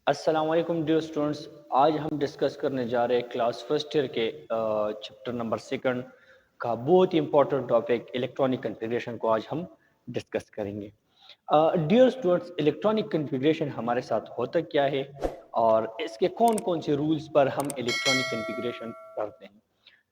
अस्सलाम वालेकुम dear students. आज हम डिस्कस करने जा रहे हैं क्लास फर्स्ट ईयर के चैप्टर नंबर सेकंड का बहुत ही इंपॉर्टेंट टॉपिक इलेक्ट्रॉनिक कॉन्फ़िगरेशन को आज हम डिस्कस करेंगे। डियर स्टूडेंट्स, इलेक्ट्रॉनिक कॉन्फ़िगरेशन हमारे साथ होता क्या है और इसके कौन कौन से रूल्स पर हम इलेक्ट्रॉनिक कॉन्फ़िगरेशन करते हैं।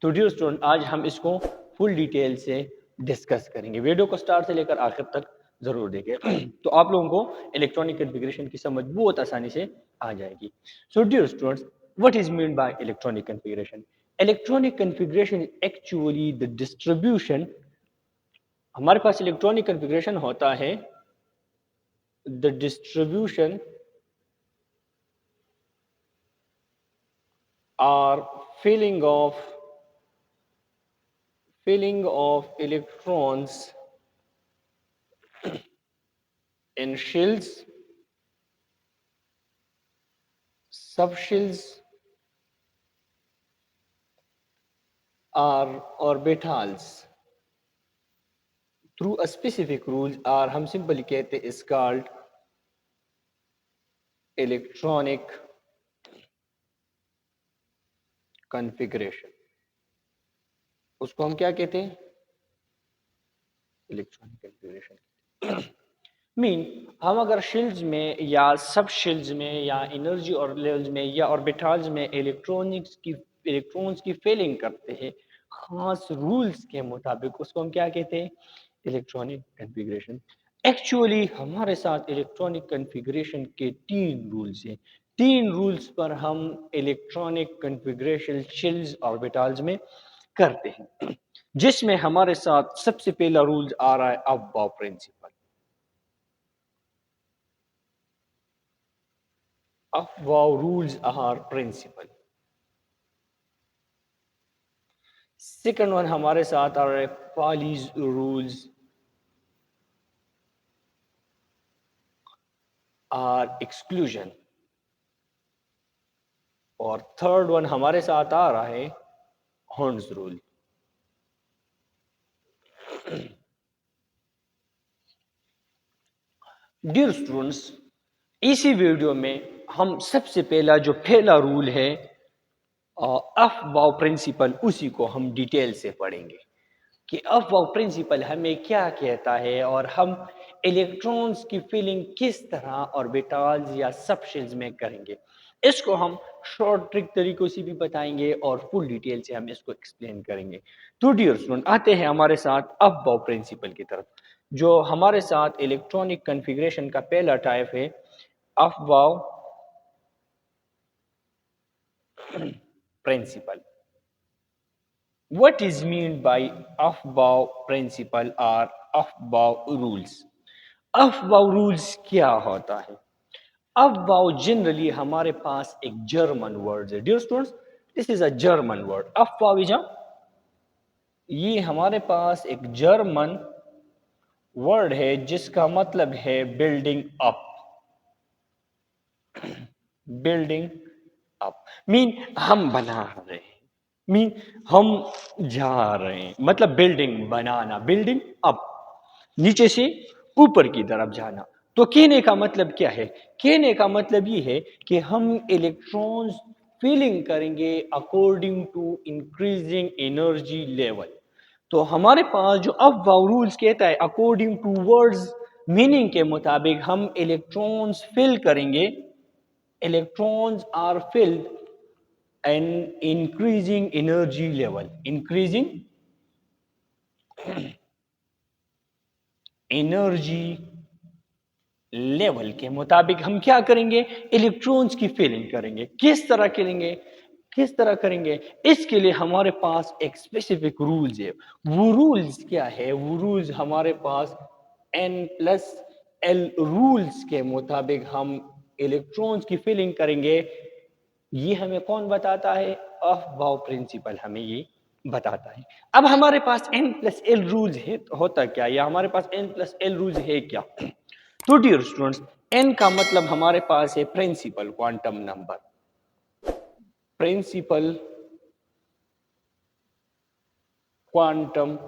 तो डियर स्टूडेंट, आज हम इसको फुल डिटेल से डिस्कस करेंगे। वीडियो को स्टार्ट से लेकर आखिर तक ज़रूर देखें तो आप लोगों को इलेक्ट्रॉनिक कॉन्फ़िगरेशन की समझ बहुत आसानी से आ जाएगी। So dear students, what is mean by electronic configuration? Electronic configuration is actually the distribution. हमारे पास इलेक्ट्रॉनिक कॉन्फ़िगरेशन होता है द डिस्ट्रीब्यूशन और filling of electrons in shells, subshells or orbitals through a specific rule, और हम simply कहते हैं is called electronic configuration। उसको हम क्या कहते हैं? Electronic configuration. मीन हम अगर शेल्स में या सब शेल्स में या एनर्जी और लेवल्स में या ऑर्बिटल्स में इलेक्ट्रॉन्स की फिलिंग करते हैं खास रूल्स के मुताबिक, उसको हम क्या कहते हैं? Electronic configuration. एक्चुअली हमारे साथ इलेक्ट्रॉनिक कॉन्फ़िगरेशन के तीन रूल्स हैं। तीन रूल्स पर हम इलेक्ट्रॉनिक कॉन्फ़िगरेशन शेल्स ऑर्बिटल्स में करते हैं, जिसमें हमारे साथ सबसे पहला रूल आ रहा है Aufbau principle. Aufbau rules are principle. Second one हमारे साथ आ रहा है पॉलीज रूल्स आर एक्सक्लूजन। और थर्ड वन हमारे साथ आ रहा है हॉर्न्स रूल। डियर स्टूडेंट्स, इसी वीडियो में हम सबसे पहला रूल है अफबाउ प्रिंसिपल, उसी को हम डिटेल से पढ़ेंगे कि अफबाउ प्रिंसिपल हमें क्या कहता है और हम इलेक्ट्रॉन्स की फिलिंग किस तरह ऑर्बिटल्स या सबशेल्स में करेंगे। इसको हम शॉर्ट ट्रिक तरीकों से भी बताएंगे और फुल डिटेल से हम इसको एक्सप्लेन करेंगे। तो डियर स्टूडेंट, आते हैं हमारे साथ अफबाउ प्रिंसिपल की तरफ। जो हमारे साथ इलेक्ट्रॉनिक कॉन्फ़िगरेशन का पहला टाइप है Aufbau principal. What is mean by Aufbau principle or Aufbau rules? Aufbau rules क्या होता है? Aufbau जनरली हमारे पास एक जर्मन वर्ड है। Dear students, this is a German word. Aufbau is ये हमारे पास एक जर्मन वर्ड है जिसका मतलब है building up. Building up mean हम बना रहे हैं, मीन हम जा रहे हैं, मतलब बिल्डिंग बनाना, बिल्डिंग अप, नीचे से ऊपर की तरफ जाना। तो कहने का मतलब क्या है? कहने का मतलब ये है कि हम इलेक्ट्रॉन्स फीलिंग करेंगे according to increasing energy level. तो हमारे पास जो अब रूल्स कहता है अकॉर्डिंग टू वर्ड्स मीनिंग के मुताबिक हम इलेक्ट्रॉन्स फिल करेंगे। Electrons are filled and increasing energy level, increasing energy level के मुताबिक हम क्या करेंगे? इलेक्ट्रॉन्स की फिलिंग करेंगे। किस तरह करेंगे? किस तरह करेंगे? इसके लिए हमारे पास एक स्पेसिफिक रूल्स है। वो रूल्स क्या है? वो रूल्स हमारे पास N+L रूल्स के मुताबिक हम इलेक्ट्रॉन्स की फिलिंग करेंगे। ये हमें कौन बताता है? अफबाउ प्रिंसिपल हमें ये बताता है। अब हमारे पास N+L रूल्स है, तो होता क्या? या हमारे पास N+L रूल्स है क्या? तो डियर स्टूडेंट्स, N का मतलब हमारे पास है principal quantum number. Principal quantum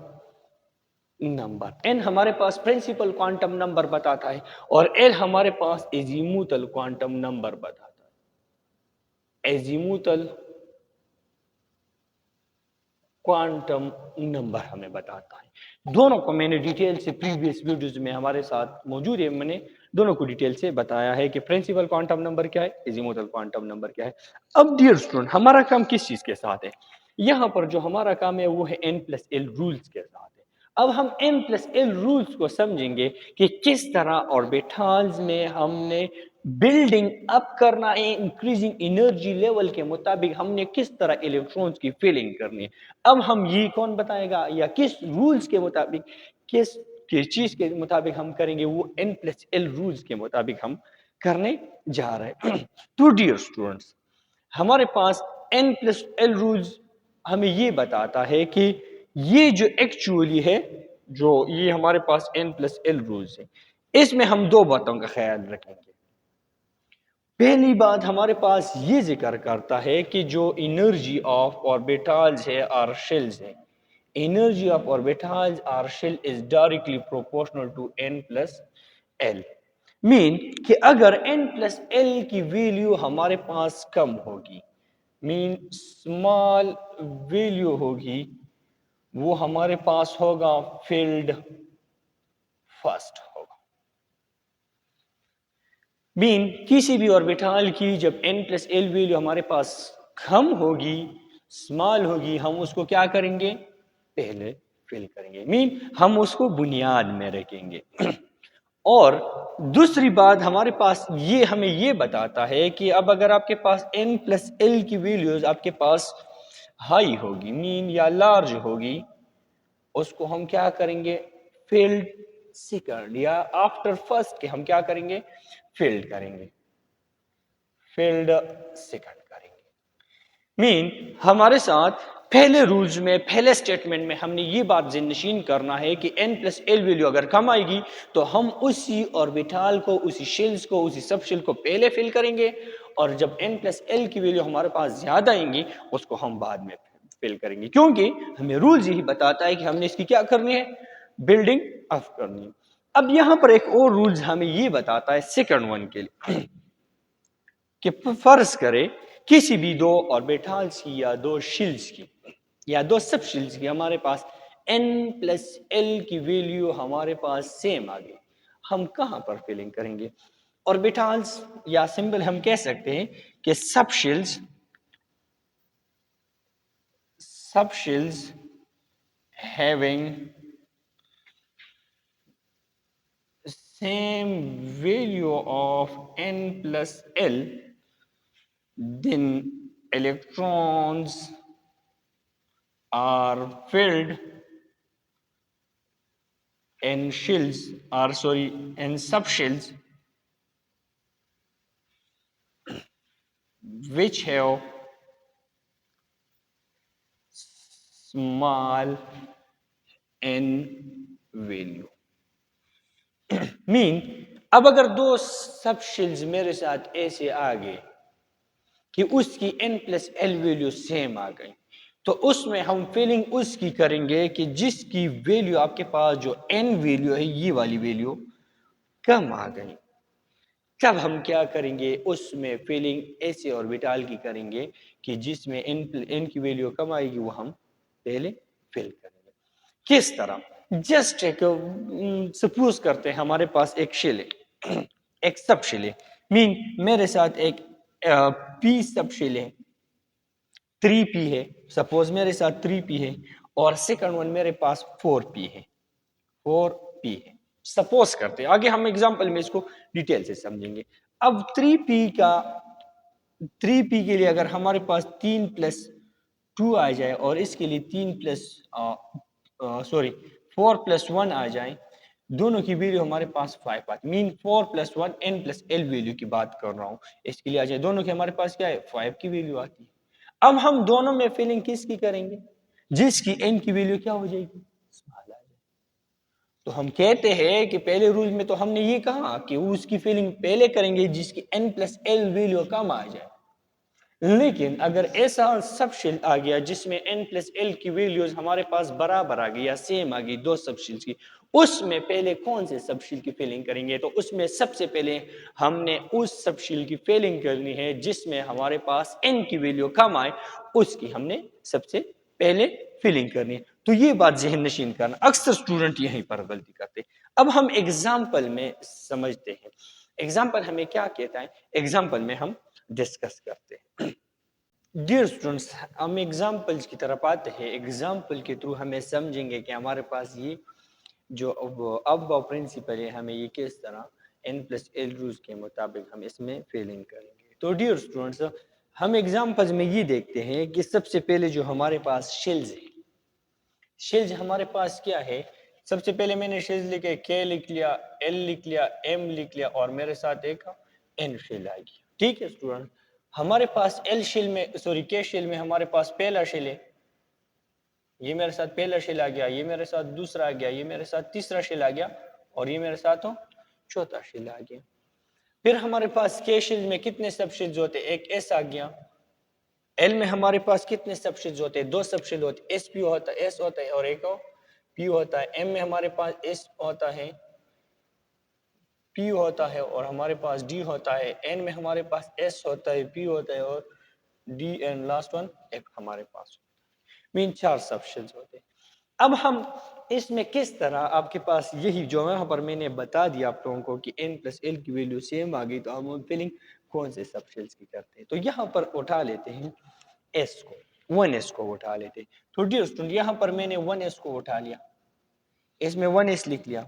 number N हमारे पास प्रिंसिपल क्वांटम नंबर बताता है और L हमारे पास एजीमुथल क्वांटम नंबर बताता है। एजीमुथल क्वांटम नंबर हमें बताता है। दोनों को मैंने डिटेल से प्रीवियस वीडियोस में हमारे साथ मौजूद है, मैंने दोनों को डिटेल से बताया है कि प्रिंसिपल क्वांटम नंबर क्या है, एजीमुथल क्वांटम नंबर क्या है। अब डियर स्टूडेंट, हमारा काम किस चीज के साथ है? यहाँ पर जो हमारा काम है वो है n+l रूल्स के साथ है। अब हम n+l रूल्स को समझेंगे कि किस तरह ऑर्बिटल्स में हमने बिल्डिंग अप करना है, इंक्रीजिंग एनर्जी लेवल के मुताबिक हमने किस तरह इलेक्ट्रॉन्स की फिलिंग करनी है। अब हम ये कौन बताएगा या किस रूल्स के मुताबिक, किस चीज के मुताबिक हम करेंगे, वो n+l रूल्स के मुताबिक हम करने जा रहे हैं। तो डियर स्टूडेंट्स, हमारे पास n+l रूल्स हमें ये बताता है कि ये जो एक्चुअली है, जो ये हमारे पास n+l रूल्स है, इसमें हम दो बातों का ख्याल रखेंगे। पहली बात हमारे पास ये जिक्र करता है कि जो एनर्जी ऑफ ऑर्बिटल्स है और शेल्स है, एनर्जी ऑफ ऑर्बिटल्स और shell is directly proportional to n+l। Mean कि अगर n+l की वैल्यू हमारे पास कम होगी, मीन स्मॉल वैल्यू होगी, वो हमारे पास होगा फील्ड फर्स्ट होगा। मीन किसी भी ऑर्बिटल की जब n+l वैल्यू हमारे पास कम होगी, स्मॉल होगी, हम उसको क्या करेंगे? पहले फिल करेंगे, मीन हम उसको बुनियाद में रखेंगे। और दूसरी बात हमारे पास ये हमें ये बताता है कि अब अगर आपके पास n+l की वैल्यूज आपके पास हाई होगी, मीन या लार्ज होगी, उसको हम क्या करेंगे? फील्ड सेकंड या आफ्टर फर्स्ट के हम क्या करेंगे? फील्ड करेंगे, फील्ड सेकंड करेंगे। मीन हमारे साथ पहले रूल्स में, पहले स्टेटमेंट में हमने ये बात ज़हन करना है कि n+l वैल्यू अगर कम आएगी तो हम उसी ऑर्बिटल को, उसी शेल्स को, उसी सब शेल को पहले फिल करेंगे, और जब n+l की वैल्यू हमारे पास ज्यादा आएंगी उसको हम बाद में फिल करेंगे, क्योंकि हमें रूल्स यही बताता है कि हमने इसकी क्या करनी है? बिल्डिंग अप करनी है। अब यहां पर एक और रूल्स हमें ये बताता है सेकंड वन के लिए कि फर्ज करें किसी भी दो ऑर्बिटल्स की या दो शेल्स की या दो सब शेल्स की हमारे पास n+l की वैल्यू हमारे पास सेम आ गई, हम कहां पर फिलिंग करेंगे? ऑर्बिटल्स या सिंबल हम कह सकते हैं कि सब shells having same value of n+l, then electrons are filled in shells, or sorry, in subshells which have small n value। Mean अब अगर दो सब शेल्स मेरे साथ ऐसे आ गए कि उसकी n+l वैल्यू सेम आ गई, तो उसमें हम फिलिंग उसकी करेंगे कि जिसकी वैल्यू आपके पास जो n वैल्यू है, ये वाली वैल्यू कम आ गई। तब हम क्या करेंगे? उसमें फिलिंग ऐसे ऑर्बिटल की करेंगे कि जिसमें n की वैल्यू कम आएगी वो हम पहले फिल करेंगे। किस तरह? जस्ट एक सपोज करते हैं हमारे पास एक शेल है, एक सब शेल है, मीन मेरे साथ एक p सब शेल है, 3p है, सपोज मेरे साथ 3p है, और सेकंड वन मेरे पास 4p है, 4p है, सपोज करते हैं। आगे हम एग्जांपल में इसको डिटेल से समझेंगे। अब 3p के लिए अगर हमारे पास 3+2 आ जाए और इसके लिए 4+1 आ जाए, दोनों की वैल्यू हमारे पास 5 आती, मीन 4+1 n+l वैल्यू की बात कर रहा हूं, इसके लिए आ जाए, दोनों के हमारे पास क्या है? 5 की वैल्यू आती है। अब हम दोनों में फिलिंग किसकी करेंगे? जिसकी n की वैल्यू क्या हो जाएगी? स्मॉल आ जाएगी। तो हम कहते हैं कि पहले रूल में तो हमने ये कहा कि उसकी फिलिंग पहले करेंगे जिसकी n+l वैल्यू कम आ जाए, लेकिन अगर ऐसा सब शेल आ गया जिसमें n प्लस एल की वैल्यूज हमारे पास बराबर आ गई या सेम आ गई दो सब शेल्स की, उसमें पहले कौन से सब शेल की फिलिंग करेंगे? तो उसमें सबसे पहले हमने उस सब शेल की फिलिंग करनी है जिसमें हमारे पास n की वैल्यू कम आए, उसकी हमने सबसे पहले फिलिंग करनी है। तो ये बात जहन नशीन करना, अक्सर स्टूडेंट यहीं पर गलती करते। अब हम एग्जाम्पल में समझते हैं, एग्जाम्पल हमें क्या कहता है, एग्जाम्पल में हम डिस्कस करते हैं। डियर स्टूडेंट्स, हम एग्जाम्पल्स की तरफ आते हैं। एग्जाम्पल के थ्रू हमें समझेंगे कि हमारे पास ये जो अब प्रिंसिपल है, हमें ये किस तरह n प्लस एल रूल्स के मुताबिक हम इसमें फिलिंग करेंगे। तो डियर स्टूडेंट्स, हम एग्जाम्पल्स में ये देखते हैं कि सबसे पहले जो हमारे पास शेल्स है, शेल्स हमारे पास क्या है? सबसे पहले मैंने शेल्स लिखे, के लिख लिया, एल लिख लिया, एम लिख लिया और मेरे साथ एक एन शेल आ गया। ठीक है स्टूडेंट, हमारे पास एल शेल में, सॉरी के शेल में हमारे पास पहला शेल है, ये मेरे साथ पहला शेल आ गया, ये मेरे साथ दूसरा आ गया, ये मेरे साथ तीसरा शेल आ गया और ये मेरे साथ चौथा शेल आ गया। फिर हमारे पास के शेल में कितने सब शेल्स होते हैं? एक एस आ गया। एल में हमारे पास कितने सब शेल्स होते हैं? दो सब शेल होते हैं, एस पी होता है, एस होता है और एक पी होता है। एम में हमारे पास एस होता है, पी होता है और हमारे पास डी होता है। एन में हमारे पास एस होता है, पी होता है और डी एंड लास्ट वन एक हमारे पास मीन चार सब शेल्स होते हैं। अब हम इसमें किस तरह, आपके पास यही जो यहाँ पर मैंने बता दिया आप लोगों को कि n प्लस एल की वैल्यू सेम आ गई, तो हम फिलिंग कौन से सब शेल्स की करते हैं? तो यहाँ पर उठा लेते हैं s को, 1s को उठा लेते हैं। तो डियर स्टूडेंट, यहाँ पर मैंने 1s को उठा लिया, इसमें 1s लिख लिया।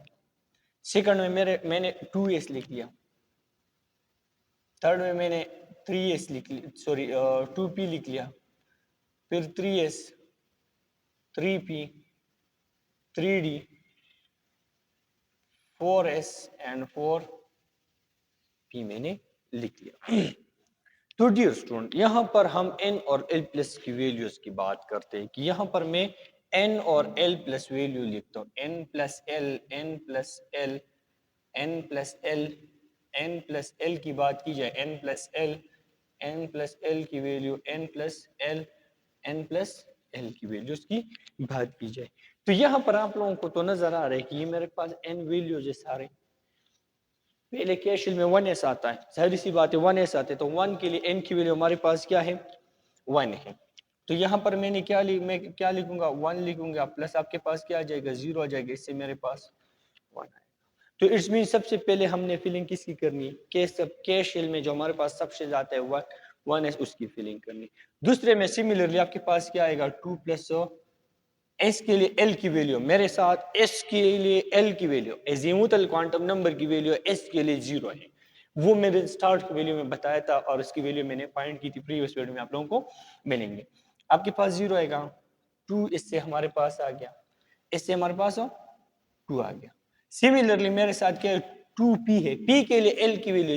सेकंड में मैंने 2s लिख लिया। थर्ड में मैंने 3s लिख लिया, सॉरी 2p लिख लिया। फिर 3s, 3p, 3d, 4s and 4p मैंने लिख लिया। तो डियर स्टूडेंट, यहाँ पर हम n और l प्लस की वैल्यूज की बात करते हैं कि यहाँ पर मैं n और l प्लस वैल्यू लिखता हूँ। n plus l, n plus l, n plus l, n plus l की बात की जाए, n plus l, n plus l की value, n plus l, n plus l की वैल्यूज की बात की जाए, तो यहाँ पर आप लोगों को तो नजर आ रहा है कि ये मेरे पास n वैल्यूज है सारे। पहले कैशियल में 1s आता है, जाहिर सी बात है 1s आते, तो 1 के लिए n की वैल्यू हमारे पास क्या है? 1 है। तो यहाँ पर मैंने मैं क्या लिखूंगा? 1 लिखूंगा, प्लस आपके पास क्या आ जाएगा? 0 आ जाएगा, इससे मेरे पास 1 आएगा। तो इट्स मीन सबसे पहले हमने फिलिंग किसकी करनी है? कैशियल में जो हमारे पास सब शेल आता है 1s, उसकी फिलिंग करनी। दूसरे में सिमिलरली आपके पास क्या आएगा? 2 प्लस एस के लिए एल की वैल्यू, मेरे साथ एस के लिए एल की वैल्यू, एजीमुथल क्वांटम नंबर की वैल्यू एस के लिए 0 है। वो मेरे स्टार्ट की वैल्यू में बताया था और उसकी वैल्यू मैंने फाइंड की थी प्रीवियस वीडियो में, आप लोगों को मिलेंगे। आपके पास 0 आएगा, 2 इससे हमारे पास आ गया, इससे हमारे पास 2 आ गया। सिमिलरली मेरे साथ क्या है? 2p है, p के लिए l की वैल्यू,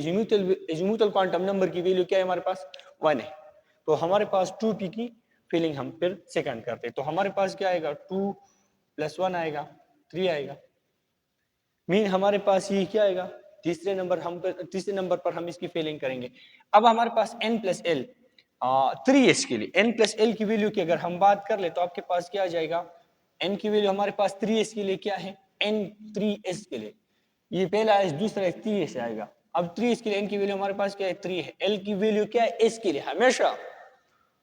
एजीमुथल क्वांटम नंबर की वैल्यू क्या है हमारे पास? 1 है। तो हमारे पास 2p की फिलिंग हम फिर सेकंड करते हैं, तो हमारे पास क्या आएगा? 2 प्लस 1 आएगा, 3 आएगा। मीन हमारे पास ये क्या आएगा? तीसरे नंबर पर हम इसकी फिलिंग करेंगे। अब हमारे पास n प्लस एल, 3s के लिए n प्लस एल की वैल्यू की अगर हम बात कर ले तो आपके पास क्या आ जाएगा? n की वैल्यू हमारे पास 3s के लिए क्या है? n 3s के लिए, ये पहला है, दूसरा 3s आएगा। अब 3s के लिए n की वैल्यू हमारे पास क्या है? 3 है। l की वैल्यू क्या है? s के लिए, हमेशा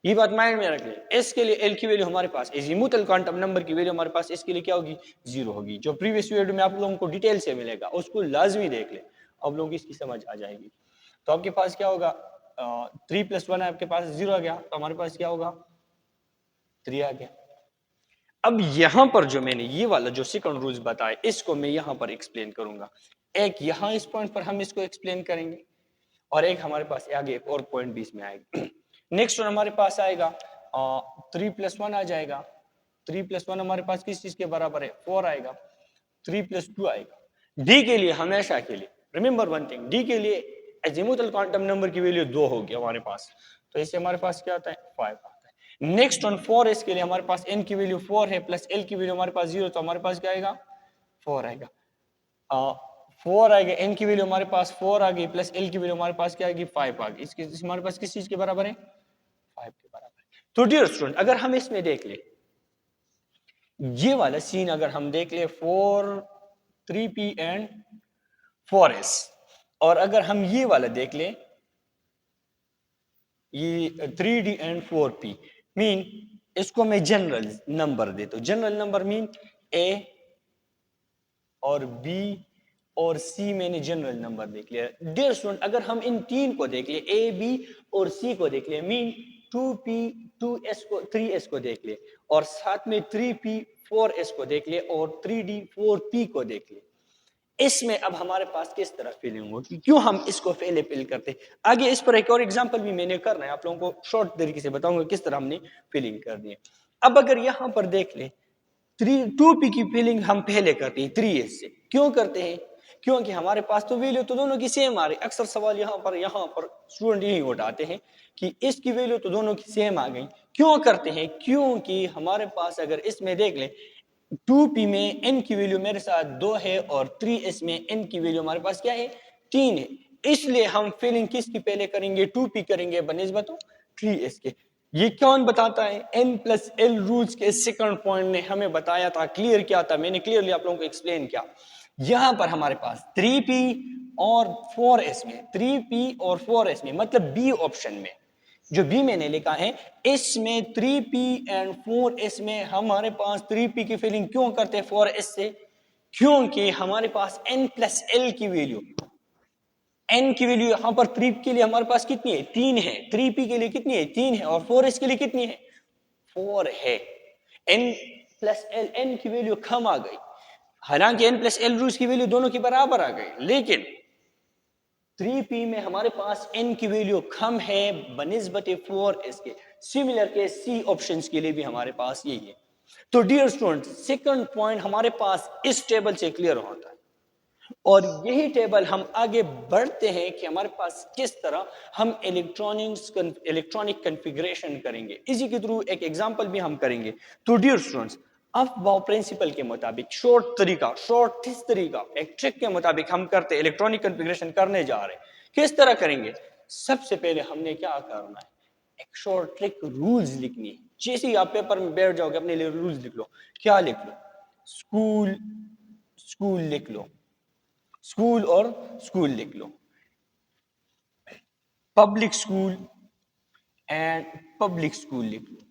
ये बात माइंड में रख ले। एस के लिए एल की वैल्यू हमारे पास, एजीमुथल क्वांटम नंबर की वैल्यू हमारे पास एस के लिए क्या होगी? 0 होगी। जो प्रीवियस वीडियो में आप लोगों को डिटेल से मिलेगा, उसको लाजमी देख ले, अब लोगों की इसकी समझ आ जाएगी। तो आपके पास क्या होगा? 3 प्लस 1 है, आपके पास 0 आ गया, तो हमारे पास क्या होगा? 3 आ गया। अब यहां पर जो मैंने ये वाला जो सेकंड रूल्स बताए, इसको मैं यहां पर एक्सप्लेन करूंगा। एक यहां इस पॉइंट पर हम इसको एक्सप्लेन करेंगे और एक हमारे पास आगे एक और पॉइंट भी इसमें आएगा। नेक्स्ट वन हमारे पास आएगा 3 प्लस 1 आ जाएगा। 3 प्लस 1 हमारे पास किस चीज के बराबर है? 4 आएगा। 3 प्लस 2 आएगा। डी के लिए हमेशा के लिए रिमेंबर वन थिंग, डी के लिए एजीमुथल क्वांटम नंबर की वैल्यू 2 होगी हमारे पास, तो इससे हमारे पास क्या आता है? 5 आता है। नेक्स्ट वन 4s के लिए हमारे पास n की वैल्यू 4 है, प्लस l की वैल्यू हमारे पास 0, तो हमारे पास क्या आएगा? 4 आएगा। 4 आएगा, n की वैल्यू हमारे पास 4 आ गई, प्लस l की वैल्यू हमारे पास क्या आएगी? 5 आ गई। इसके हमारे पास किस चीज के बराबर है? 5 के बराबर। तो डियर स्टूडेंट, अगर हम इसमें देख ले, ये वाला सीन अगर हम देख ले 3p एंड 4s, और अगर हम ये वाला देख ले, ये 3d एंड 4p, मीन इसको मैं जनरल नंबर देता हूं। जनरल नंबर मीन a और b और c मैंने जनरल नंबर देख लिया। डियर स्टूडेंट, अगर हम इन तीन को देख ले, a b और c को देख ले, मीन 2p 2s को 3s को देख ले, और साथ में 3p 4s को देख ले, और 3d 4p को देख ले, इसमें अब हमारे पास किस तरह फिलिंग होगी, क्यों हम इसको पहले फिल करते। आगे इस पर एक और एग्जांपल भी मैंने करना है, आप लोगों को शॉर्ट तरीके से बताऊंगा किस तरह हमने फिलिंग करनी है। अब अगर यहां पर देख ले, 2p की फिलिंग हम पहले करते हैं 3s से। क्यों करते हैं? क्योंकि हमारे पास तो वैल्यू तो दोनों की सेम आ रही। अक्सर सवाल यहां पर स्टूडेंट यही उठाते हैं कि इसकी वैल्यू तो दोनों की सेम आ गई। क्यों करते हैं? क्योंकि हमारे पास अगर इसमें देख ले, 2p में n की वैल्यू मेरे साथ 2 है, और 3s में n की वैल्यू हमारे पास क्या है? 3 है। इसलिए हम फिलिंग किसकी पहले करेंगे? 2p करेंगे बनिस्बत 3s के। ये कौन बताता है? n+l रूल्स के सेकंड पॉइंट ने हमें बताया था। क्लियर क्या था? मैंने क्लियरली आप लोगों को एक्सप्लेन किया। यहां पर हमारे पास 3p और 4s में, 3p और 4s में, मतलब b ऑप्शन में जो बी मैंने लिखा है, इसमें 3p एंड 4s में हमारे पास 3p की फिलिंग क्यों करते हैं 4s से? क्योंकि हमारे पास n+l की वैल्यू, n की वैल्यू यहां पर 3p के लिए हमारे पास कितनी है? 3 है। 3p के लिए कितनी है? 3 है। और 4s के लिए कितनी है? 4 है। n+l, n की वैल्यू कम आ गई। हालांकि n+l रूल्स की वैल्यू दोनों की बराबर आ गई, लेकिन 3p में हमारे पास n की वैल्यू कम है बनिस्बत 4s के। सिमिलर के c ऑप्शंस के लिए भी हमारे पास यही है। तो डियर स्टूडेंट, सेकंड पॉइंट हमारे पास इस टेबल से क्लियर होता है, और यही टेबल हम आगे बढ़ते हैं कि हमारे पास किस तरह हम इलेक्ट्रॉनिक कॉन्फ़िगरेशन करेंगे। इसी के थ्रू एक एग्जांपल भी हम करेंगे। तो डियर स्टूडेंट्स, अब वो प्रिंसिपल के मुताबिक शॉर्ट तरीका एक ट्रिक के मुताबिक हम करते इलेक्ट्रॉनिक कॉन्फ़िगरेशन करने जा रहे हैं। किस तरह करेंगे? सबसे पहले हमने क्या करना है? एक शॉर्ट ट्रिक रूल्स लिखनी है। जैसे ही आप पेपर में बैठ जाओगे, अपने लिए रूल्स लिख लो। क्या लिख लो? स्कूल लिख लो, स्कूल और स्कूल लिख लो। Public school and public school लिख लो।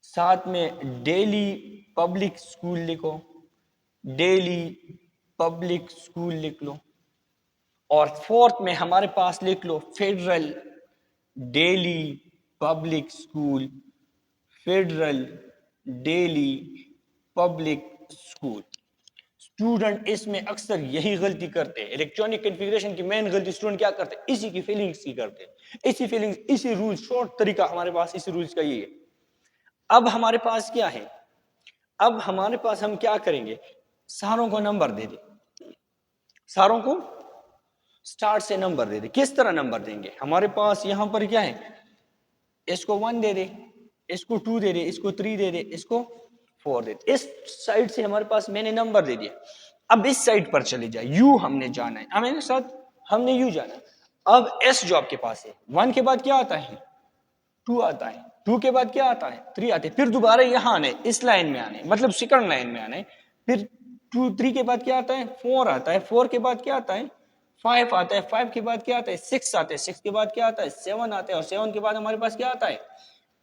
साथ में डेली पब्लिक स्कूल लिखो, डेली पब्लिक स्कूल लिख लो। और फोर्थ में हमारे पास लिख लो federal daily public school, federal daily public school. Student इसमें अक्सर यही गलती करते हैं। इलेक्ट्रॉनिक कॉन्फ़िगरेशन की मेन गलती स्टूडेंट क्या करते हैं? इसी की फीलिंग्स की करते हैं। इसी रूल, शॉर्ट तरीका हमारे पास इसी रूल्स का ये है। अब हमारे पास क्या है? अब हमारे पास हम क्या करेंगे? सारों को नंबर दे दे, सारों को स्टार्ट से नंबर दे दे। किस तरह नंबर देंगे? हमारे पास यहां पर क्या है? इसको 1 दे दे, इसको 2 दे दे, इसको 3 दे दे, इसको 4 दे दे। इस साइड से हमारे पास मैंने नंबर दे दिया। अब इस साइड पर चले जाए, यू हमने जाना है, हमें साथ हमने यू जाना है। अब एस जो आपके पास है, 1 के बाद क्या आता है? 2 आता है, 2 के बाद क्या आता है? 3 आते हैं। फिर दोबारा यहां आने, इस लाइन में आने, मतलब सेकंड लाइन में आने। फिर 3 के बाद क्या आता है? 4 आता है। 4 के बाद क्या आता है? 5 आता है। 5 के बाद क्या आता है? 6 आता है। 6 के बाद क्या आता है? 7 आता है। और 7 के बाद हमारे पास क्या आता है?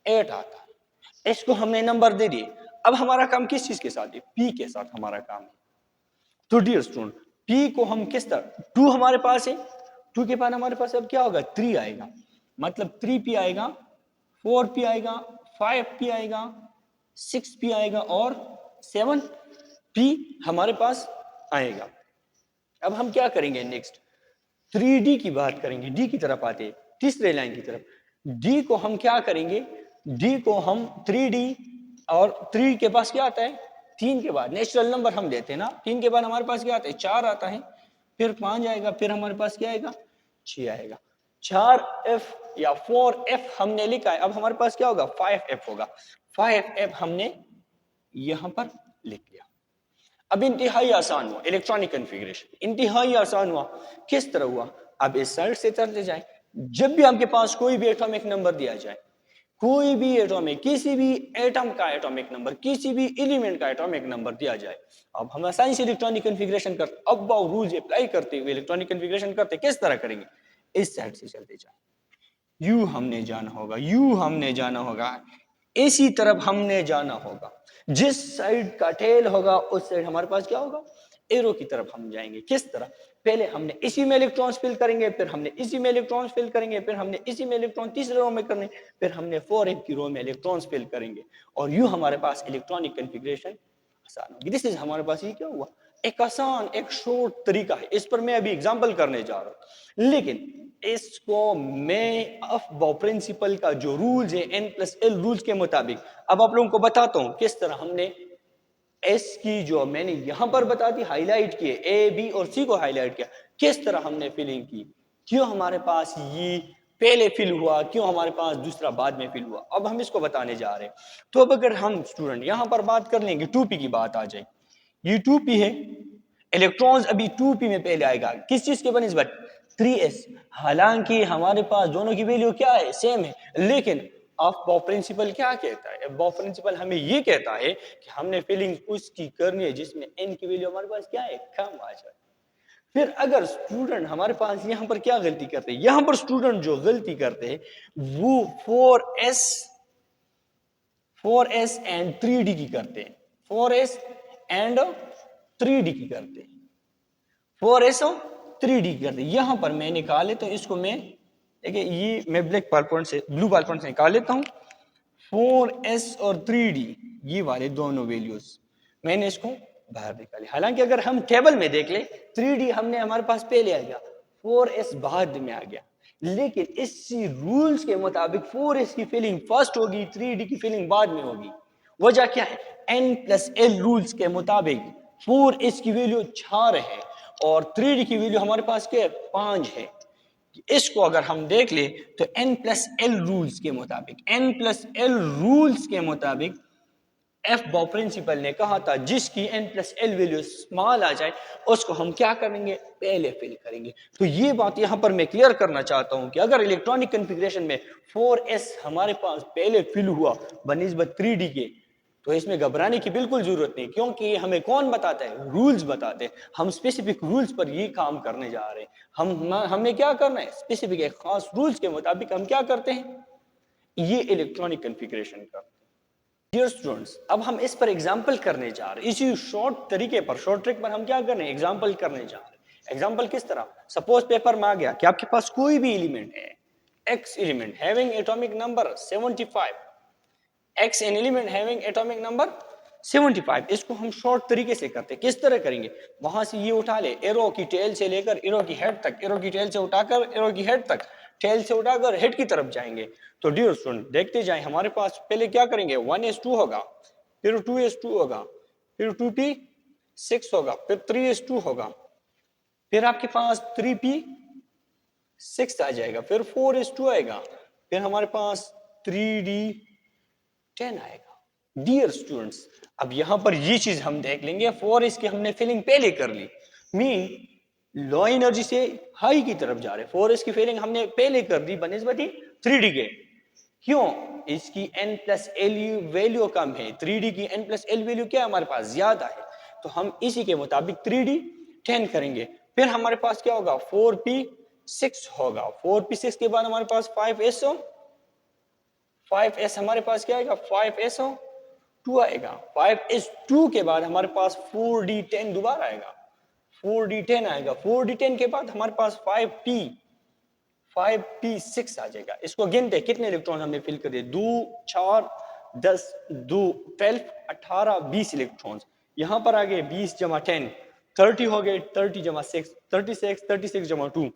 8 आता है। इसको हमने नंबर दे दिए। अब हमारा काम किस चीज के साथ है? पी के साथ हमारा काम है। तो डियर स्टूडेंट, पी को हम किस तरह, 2 हमारे पास है, 2 के बाद हमारे पास अब क्या होगा? 3 आएगा, मतलब 3p आएगा, 4p आएगा, 5p आएगा, 6p आएगा, और 7p हमारे पास आएगा। अब हम क्या करेंगे? नेक्स्ट 3d की बात करेंगे। डी की तरफ आते हैं, तीसरे लाइन की तरफ। डी को हम क्या करेंगे? डी को हम 3d, और 3 के पास क्या आता है? 3 के बाद नेचुरल नंबर हम देते हैं ना, 3 के बाद हमारे पास क्या आता है? 4 आता है। फिर 5 आएगा, फिर हमारे पास क्या आएगा? 6 आएगा। 4f या 4f हमने लिखा है। अब हमारे पास क्या होगा? 5f होगा। 5f हमने यहां पर लिख लिया। अब इंतहाई आसान हुआ इलेक्ट्रॉनिक कॉन्फ़िगरेशन, इंतहाई आसान हुआ। किस तरह हुआ? अब इस साइड से चलते जाए, जब भी आपके पास कोई भी एटॉमिक नंबर दिया जाए, कोई भी एटॉमिक, किसी भी एटम का एटॉमिक नंबर, किसी भी एलिमेंट का एटॉमिक नंबर दिया जाए, अब हम आसानी से इलेक्ट्रॉनिक कन्फिग्रेशन करते, अब रूल्स अप्लाई करते हुए इलेक्ट्रॉनिक कन्फिग्रेशन करते किस तरह करेंगे, इस साइड से चलते जाए, यू हमने जाना होगा, यू हमने जाना होगा, इसी तरफ हमने जाना होगा, जिस साइड का टेल होगा उस साइड हमारे पास क्या होगा, एरो की तरफ हम जाएंगे। किस तरह, पहले हमने इसी में इलेक्ट्रॉन्स फिल करेंगे, फिर हमने इसी में इलेक्ट्रॉन्स फिल करेंगे, फिर हमने इसी में इलेक्ट्रॉन तीसरे रो में करने, फिर हमने 4f की रो में इलेक्ट्रॉन्स फिल करेंगे, और यूं हमारे पास इलेक्ट्रॉनिक कन्फिग्रेशन आसान होगी। दिस इज हमारे पास ये क्या हुआ, एक आसान एक शॉर्ट तरीका है। इस पर मैं अभी एग्जांपल करने जा रहा हूं, लेकिन इसको मैं अफबाउ प्रिंसिपल का जो रूल्स है n+l रूल्स के मुताबिक अब आप लोगों को बताता हूं किस तरह हमने एस की जो मैंने यहां पर बता दी हाईलाइट किए, ए बी और सी को हाईलाइट किया, किस तरह हमने फिलिंग की, क्यों हमारे पास ये पहले फिल हुआ, क्यों हमारे पास दूसरा बाद में फिल हुआ, अब हम इसको बताने जा रहे हैं। तो अब अगर हम स्टूडेंट यहां पर बात कर लेंगे 2p की बात आ जाए, ये 2p है, इलेक्ट्रॉन्स अभी 2p में पहले आएगा, किस चीज के बनिस्बत 3s, हालांकि हमारे पास दोनों की वैल्यू क्या है, सेम है, लेकिन अफबाउ प्रिंसिपल क्या कहता है, अफबाउ प्रिंसिपल हमें ये कहता है कि हमने फिलिंग उसकी करनी है जिसमें n की वैल्यू हमारे पास क्या है, कम आ जाए। फिर अगर स्टूडेंट हमारे पास यहां पर क्या गलती करते हैं, यहां पर स्टूडेंट जो गलती करते हैं वो 4s एंड 3d की करते हैं, 4s एंड 3d की करते हैं, 4s और 3d की करते हैं। यहां पर मैं निकाल लेता हूं इसको, मैं देखिए ये मैं ब्लैक बॉल पॉइंट से ब्लू बॉल पॉइंट से निकाल लेता हूं, 4s और 3d ये वाले दोनों वैल्यूज मैंने इसको बाहर निकाले। हालांकि अगर हम टेबल में देख ले 3d हमने हमारे पास पहले आ गया, 4s बाद में आ गया, लेकिन इसी रूल्स के मुताबिक 4s की फिलिंग फर्स्ट होगी, 3d की फिलिंग बाद में होगी। वजह क्या है, n+l रूल्स के मुताबिक 4s की वैल्यू 4 है और 3d की वैल्यू हमारे पास क्या है, 5 है। इसको अगर हम देख ले तो n+l रूल्स के मुताबिक, n+l रूल्स के मुताबिक अफबाउ प्रिंसिपल ने कहा था जिसकी n+l वैल्यू स्मॉल आ जाए उसको हम क्या करेंगे, पहले फिल करेंगे। तो ये बात यहां पर मैं क्लियर करना चाहता हूं कि अगर इलेक्ट्रॉनिक कन्फिग्रेशन में 4s हमारे पास पहले फिल हुआ बनिस्बत 3d के, तो इसमें घबराने की बिल्कुल जरूरत नहीं, क्योंकि हमें कौन बताता है, रूल्स बताते हैं। हम स्पेसिफिक रूल्स पर ये काम करने जा रहे हैं, हमें क्या करना है, स्पेसिफिक एक खास रूल्स के मुताबिक हम क्या करते हैं, ये इलेक्ट्रॉनिक कन्फिग्रेशन करते हैं। डियर स्टूडेंट्स, अब हम इस पर एग्जाम्पल करने जा रहे हैं, इसी शॉर्ट तरीके पर, शॉर्ट ट्रिक पर हम क्या कर रहे हैं, एग्जाम्पल करने जा रहे हैं। एग्जाम्पल किस तरह, सपोज पेपर में आ गया कि आपके पास कोई भी एलिमेंट है, x element having atomic number 75, x an element having atomic number 75, इसको हम शॉर्ट तरीके से करते हैं। किस तरह करेंगे, वहां से ये उठा ले, एरो की टेल से लेकर एरो की हेड तक, एरो की टेल से उठाकर एरो की हेड तक, टेल से उठाकर हेड की तरफ जाएंगे। तो डियर स्टूडेंट देखते जाएं, हमारे पास पहले क्या करेंगे, 1s2 होगा, फिर 2s2 होगा, फिर 2p6 होगा, फिर 3s2 होगा, फिर आपके पास 3p6 आ जाएगा, फिर 4s2 आएगा, फिर हमारे पास 3d10 आएगा। डियर स्टूडेंट्स, अब यहां पर ये चीज हम देख लेंगे, 4s की हमने फिलिंग पहले कर ली, मीन लो एनर्जी से हाई की तरफ जा रहे, 4s की फिलिंग हमने पहले कर दी बनिस्बत 3d के। क्यों, इसकी n+l वैल्यू कम है, 3d की n+l वैल्यू क्या है, हमारे पास ज्यादा है, तो हम इसी के मुताबिक 3d10 करेंगे। फिर हमारे पास क्या होगा, 4p6 होगा, 4p6 के बाद हमारे पास 5s हो, 5s हमारे पास क्या आएगा, 5s2 आएगा, 5s2 के बाद हमारे पास 4d10 दोबारा आएगा, 4d10 आएगा, 4d10 के बाद हमारे पास 5p6 आ जाएगा। इसको गिनते कितने इलेक्ट्रॉन हमने फिल कर दिए, 2 4 10 2 12 18 20 इलेक्ट्रॉन्स, यहां पर आ गए 20 जमा 10 30 हो गए, 30 जमा 6 36 36 जमा 2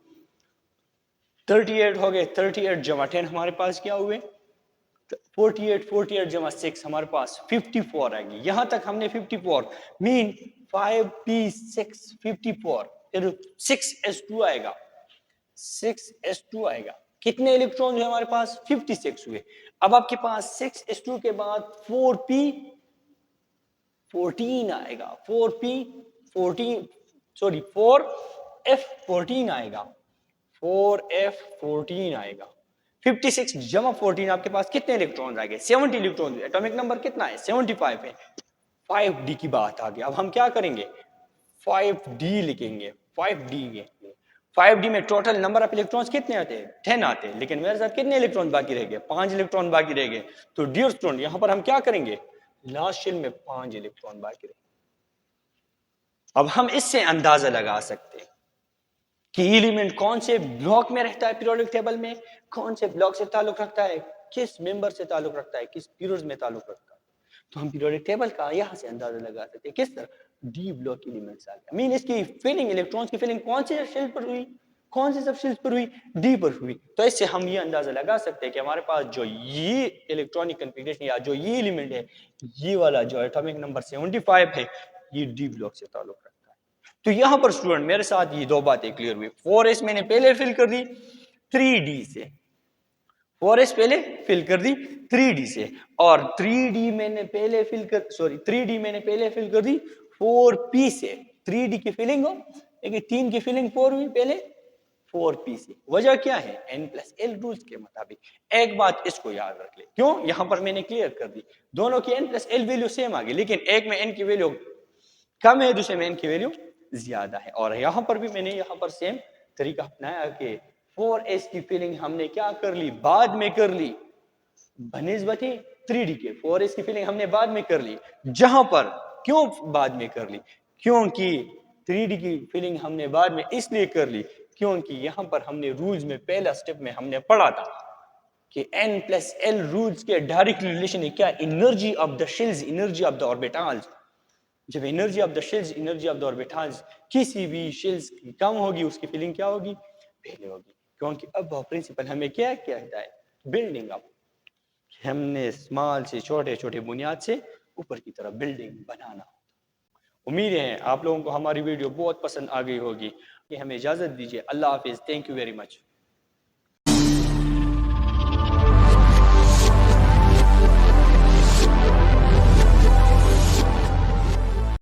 38 हो गए, 38 जमा 10 हमारे पास क्या हुए, 48 48 जमा 6 हमारे पास 54 आएगी। यहां तक हमने 54 मीन 5p6 54, फिर 6s2 आएगा, 6s2 आएगा, कितने इलेक्ट्रॉन है हमारे पास, 56 हुए। अब आपके पास 6s2 के बाद 4p14 आएगा, 4p14 सॉरी 4f14 आएगा, 4f14 आएगा, 56 जमा 14 आपके पास कितने इलेक्ट्रॉन आ गए? 70 इलेक्ट्रॉन। एटॉमिक नंबर कितना है? 75 है। 5d की बात आ गई। अब हम क्या करेंगे? 5d लिखेंगे। 5d के 5d में टोटल नंबर ऑफ इलेक्ट्रॉन्स कितने आते हैं? 10 आते हैं। लेकिन मेरे साथ कितने इलेक्ट्रॉन बाकी रह गए? 5 इलेक्ट्रॉन बाकी रह गए। तो डियर स्टूडेंट यहां पर हम क्या करेंगे? लास्ट शेल में 5 इलेक्ट्रॉन बाकी रहे। अब हम इससे अंदाजा लगा सकते हैं कि एलिमेंट कौन से ब्लॉक में रहता है पीरियोडिक टेबल में, कौन से ब्लॉक से ताल्लुक रखता है, किस मेंबर से ताल्लुक रखता है, किस पीरियड में ताल्लुक रखता है। तो हम पीरियोडिक टेबल का यहां से अंदाजा लगा सकते हैं। किस तरह? डी ब्लॉक एलिमेंट्स आ गए। मीन इसकी फिलिंग, इलेक्ट्रॉन्स की फिलिंग कौन से शेल पर हुई, कौन से सब शेल्स पर हुई? डी पर हुई। तो इससे हम ये अंदाजा लगा सकते हैं कि हमारे पास जो ये इलेक्ट्रॉनिक कन्फिगरेशन या जो ये एलिमेंट है, ये वाला जो एटॉमिक नंबर 75 है, ये डी ब्लॉक से ताल्लुक रखता है। तो यहां पर स्टूडेंट मेरे साथ ये दो बातें क्लियर हुई। 4s मैंने पहले फिल कर दी 3d से, 4s पहले फिल कर दी 3d से, और 3d मैंने पहले फिल कर दी 4p से। 3d की फिलिंग हो, लेकिन 3 की फिलिंग 4 हुई पहले 4p से। वजह क्या है? n+l रूल्स के मुताबिक। एक बात इसको याद रख ले, क्यों? यहां पर मैंने क्लियर कर दी, दोनों की n+l वैल्यू सेम आ गई, लेकिन एक में n की वैल्यू कम है, दूसरे में n की वैल्यू ज्यादा है। और यहां पर भी मैंने यहां पर सेम तरीका अपनाया कि 4s की फिलिंग हमने क्या कर ली? बाद में कर ली बनिस्बत 3d के। 4s की फिलिंग हमने बाद में कर ली। जहां पर क्यों बाद में कर ली? क्योंकि 3d की फिलिंग हमने बाद में इसलिए कर ली क्योंकि यहां पर हमने रूल्स में पहला स्टेप में हमने पढ़ा था कि n+l रूल्स के डायरेक्ट रिलेशन है क्या? Energy of the shells, energy of the orbitals. जब energy of the shells, energy of the orbitals किसी भी शेल्स की कम होगी, उसकी फिलिंग क्या होगी? पहले होगी। क्योंकि अब प्रिंसिपल हमें क्या कहता है? Building up. हमने स्मॉल से छोटे छोटे बुनियाद से ऊपर की तरफ बिल्डिंग बनाना। उम्मीद है आप लोगों को हमारी वीडियो बहुत पसंद आ गई होगी। कि हमें इजाजत दीजिए। अल्लाह हाफिज। Thank you very much.